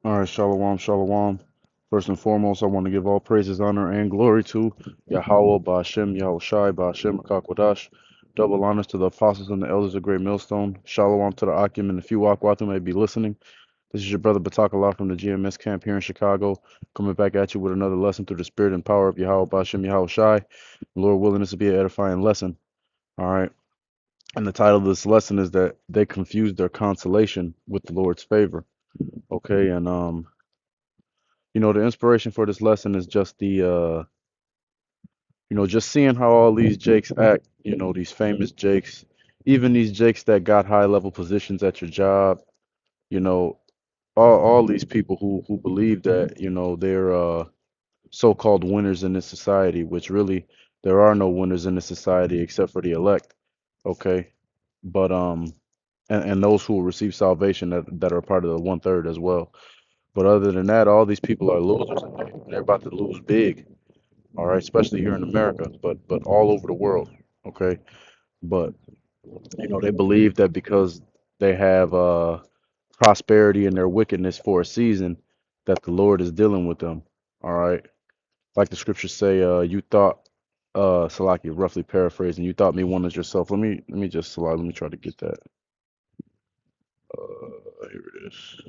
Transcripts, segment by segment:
All right, shalom, shalom. First and foremost, I want to give all praises, honor, and glory to Yahweh, Ba'ashem, Yahushai, Ba'ashem, Kakwadash. Double honors to the apostles and the elders of Great Millstone. Shalom to the Akim and the few Akwat who may be listening. This is your brother Batakallah from the GMS camp here in Chicago, coming back at you with another lesson through the spirit and power of Yahweh, Ba'ashem, Yahushai. Lord willing, this will be an edifying lesson. All right. And the title of this lesson is that they confused their consolation with the Lord's favor. Okay, and the inspiration for this lesson is just just seeing how all these Jakes act, these famous Jakes, even these Jakes that got high level positions at your job, you know, all these people who believe that, they're so-called winners in this society, which really there are no winners in this society except for the elect, okay? But and those who will receive salvation that are part of the one third as well. But other than that, all these people are losers and they're about to lose big. All right, especially here in America, but all over the world. Okay, but they believe that because they have prosperity in their wickedness for a season, that the Lord is dealing with them. All right, like the scriptures say, you thought, Salaki, roughly paraphrasing, you thought me one as yourself. Let me just Salaki, let me try to get that. Here it is.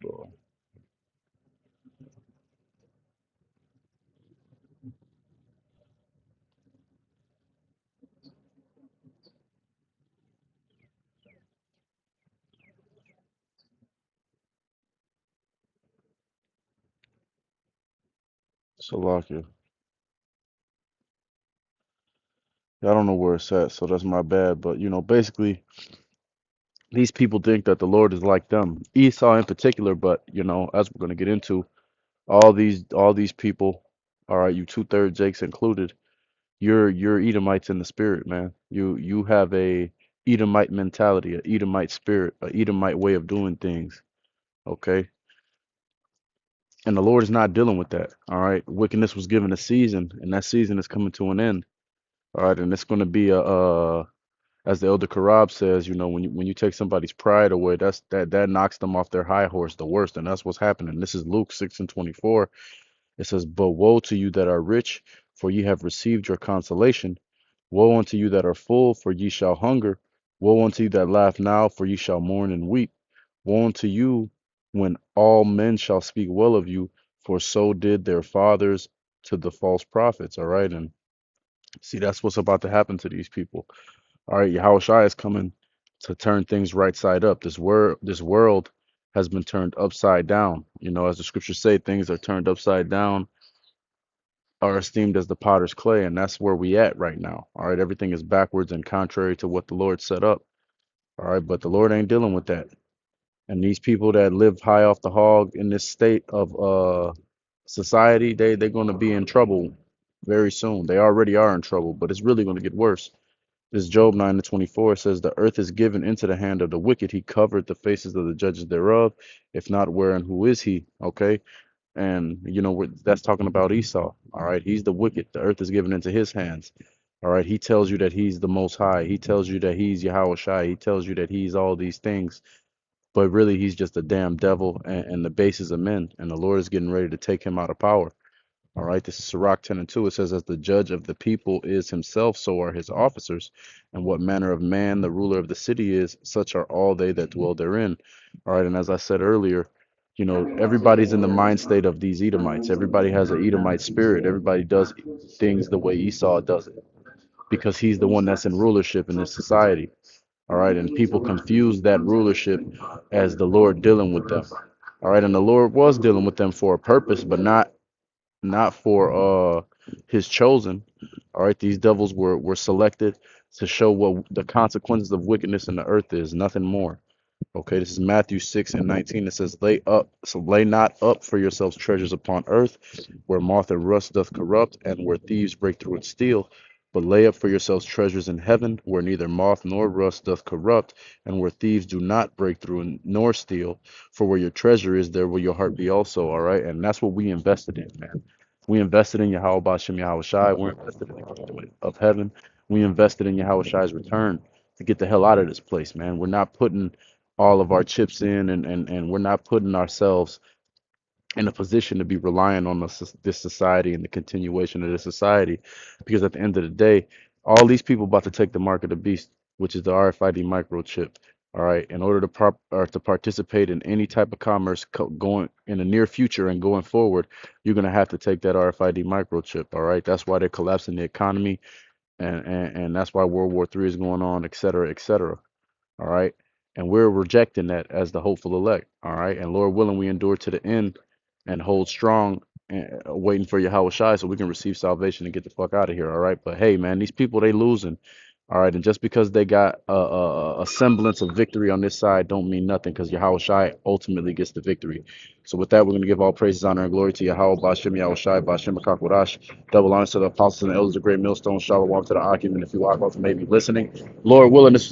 Hold on. Salaki. I don't know where it's at, so that's my bad. But basically these people think that the Lord is like them. Esau in particular, but as we're going to get into, all these people, all right, you two-third Jakes included, you're Edomites in the spirit, man. You have a Edomite mentality, a Edomite spirit, a Edomite way of doing things, okay? And the Lord is not dealing with that, all right? Wickedness was given a season, and that season is coming to an end, all right? And it's going to be as the elder Karab says, when you take somebody's pride away, that knocks them off their high horse the worst, and that's what's happening. This is Luke 6:24. It says, "But woe to you that are rich, for ye have received your consolation. Woe unto you that are full, for ye shall hunger. Woe unto you that laugh now, for ye shall mourn and weep. Woe unto you when all men shall speak well of you, for so did their fathers to the false prophets." All right, and see, that's what's about to happen to these people. All right, Yahushua is coming to turn things right side up. This world has been turned upside down. As the scriptures say, things are turned upside down, are esteemed as the potter's clay, and that's where we at right now. All right, everything is backwards and contrary to what the Lord set up. All right, but the Lord ain't dealing with that. And these people that live high off the hog in this state of society, they're gonna be in trouble very soon. They already are in trouble, but it's really gonna get worse. This Job 9:24 says, "The earth is given into the hand of the wicked. He covered the faces of the judges thereof. If not, where and who is he?" Okay. And that's talking about Esau. All right. He's the wicked. The earth is given into his hands. All right. He tells you that he's the most high. He tells you that he's Yahweh Shai. He tells you that he's all these things. But really, he's just a damn devil and the bases of men. And the Lord is getting ready to take him out of power. All right, this is Sirach 10 and 2. It says, "As the judge of the people is himself, so are his officers. And what manner of man the ruler of the city is, such are all they that dwell therein." All right, and as I said earlier, everybody's in the mind state of these Edomites. Everybody has an Edomite spirit. Everybody does things the way Esau does it because he's the one that's in rulership in this society. All right, and people confuse that rulership as the Lord dealing with them. All right, and the Lord was dealing with them for a purpose, but not for his chosen. All right, these devils were selected to show what the consequences of wickedness in the earth is, nothing more. Okay, this is Matthew 6:19. It says, lay not up for yourselves treasures upon earth, where moth and rust doth corrupt, and where thieves break through and steal. But lay up for yourselves treasures in heaven, where neither moth nor rust doth corrupt, and where thieves do not break through and nor steal. For where your treasure is, there will your heart be also. All right, and that's what we invested in, man. We invested in Yahweh Bashem Yahweh Shai. We're invested in the kingdom of heaven. We invested in Yahweh Shai's return to get the hell out of this place, man. We're not putting all of our chips in, and we're not putting ourselves in a position to be relying on this society and the continuation of this society, because at the end of the day, all these people about to take the mark of the beast, which is the RFID microchip. All right, in order to to participate in any type of commerce going in the near future and going forward, you're gonna have to take that RFID microchip. All right, that's why they're collapsing the economy, and that's why World War III is going on, et cetera, et cetera. All right. And we're rejecting that as the hopeful elect. All right. And Lord willing, we endure to the end and hold strong, waiting for Yahweh Shai so we can receive salvation and get the fuck out of here. All right. But hey, man, these people, they losing. All right. And just because they got a semblance of victory on this side don't mean nothing, because Yahweh Shai ultimately gets the victory. So with that, we're going to give all praises, honor, and glory to Yahweh, Bashem, Yahweh Shai, Bashem, Akakwadash. Double honors to the apostles and elders of great millstone. Shalom to the Akim, and if you are, may be listening. Lord willing, this